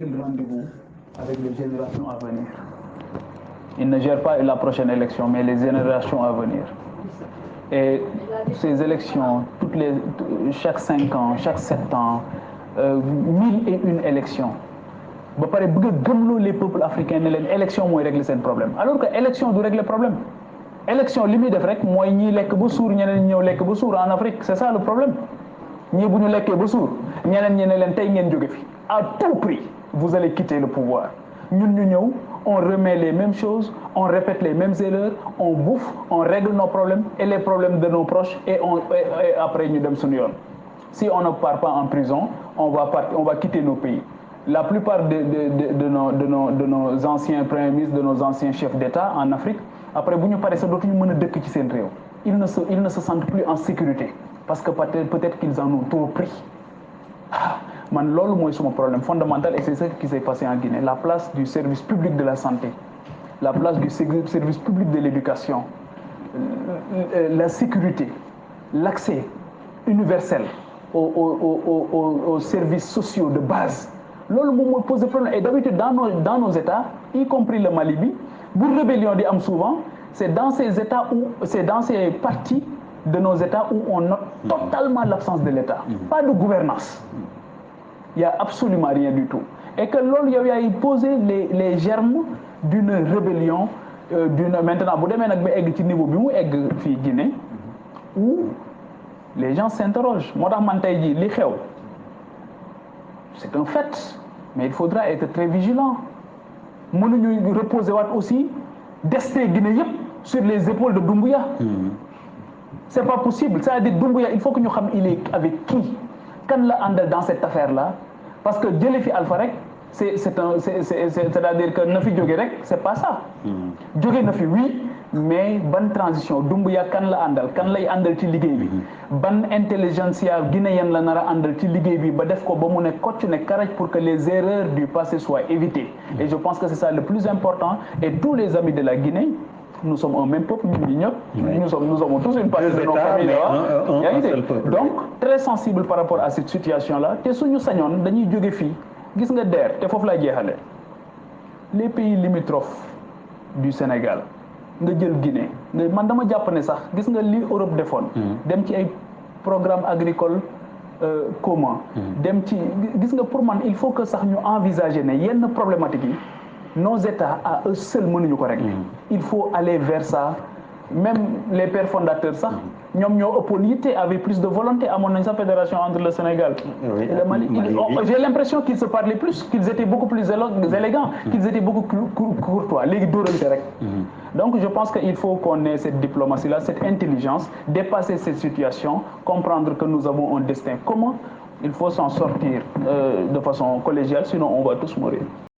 rendez-vous avec les générations à venir. Il ne gère pas la prochaine élection, mais les générations à venir. Et ces élections, chaque 5 ans, chaque 7 ans, 1001 élections. Ba pare bëgg a gëmloo les peuples africains ne leen élection mooy régler seen problème alors que élection du régler problème élection li muy def rek mooy ñiy lekk ba suur ñeneen ñëw lekk ba suur en Afrique c'est ça le problème ñii bu ñu lekkee ba suur ñeneen ñi ne leen tey ngeen jóge fi à tout prix vous allez quitter le pouvoir ñun ñu ñëw on remet les mêmes choses on répète les mêmes erreurs on bouffe on règle nos problèmes et les problèmes de nos proches et après ñu dem suñu yoon si on ne part pas en prison on va quitter nos pays. La plupart de nos anciens premiers ministres, de nos anciens chefs d'État en Afrique, après bu ñu paree sax dootuñu mën a dëkk ci seen réew ils ne se sentent plus en sécurité parce que peut-être qu'ils en ont trop pris man loolu mooy suma problème fondamental et c'est ce qui s'est passé en Guinée la place du service public de la santé la place du service public de l'éducation la sécurité l'accès universel aux services sociaux de base loolu moom mooy poser problème et d'habitude dans nos États y compris le Mali bi bu rébellion di am souvent c'est dans ces États c'est dans ces parties de nos États où on note totalement l'absence de l'État pas de gouvernance il y a absolument rien du tout et que loolu yow yaay poser les germes d'une rébellion maintenant bu demee nag ba egg ci niveau bi mu egg fii Guinée où les gens s'interrogent moo tax man tey jii li xew c'est un fait mais il faudra être très vigilant mënuñu reposer waat aussi destin Guinée yëpp sur les épaules de Doumbouya c'est pas possible c'est-à-dire Doumbouya il faut que ñu xam il est avec qui kan la àndal dans cette affaire là parce que jële fi Alpha rek c'est-à-dire que na fi jóge rek c'est pas ça jóge na fi oui mais ban transition Doumbouya kan la àndal kan lay àndal ci liggéey bi ban intelligentsia guinéenne la nar a àndal ci liggéey bi ba def ko ba mu ne kocc ne karaj pour que les erreurs du passé soient évitées et je pense que c'est ça le plus important et tous les amis de la Guinée nous sommes un même peuple ñun ñi ñëpp nous sommes tous une partie de nos familles yaa ngi dégg donc très sensible par rapport à cette situation là te suñu sañoon dañuy jóge fii gis nga DER te foofu laa jeexale les pays limitrophes du Sénégal nga jël Guinée man dama jàpp ne sax gis nga li Europe defoon dem ci ay programme agricole commun dem ci gis nga pour man il faut que sax ñu envisager ne yenn problématiques yi nos États à eux seuls mënuñu ko régler il faut aller vers ça même les pères fondateurs sax ñoom ñoo ëppoon yitte avaient plus de volonté amoon nañ sa fédération entre le Sénégal et le Mali j'ai l'impression qu'ils se parlaient plus qu'ils étaient beaucoup plus élégants qu'ils étaient beaucoup courtois léegi dóorante rek donc je pense que il faut qu'on ait cette diplomatie là cette intelligence dépasser cette situation comprendre que nous avons un destin commun il faut s'en sortir de façon collégiale sinon on va tous mourir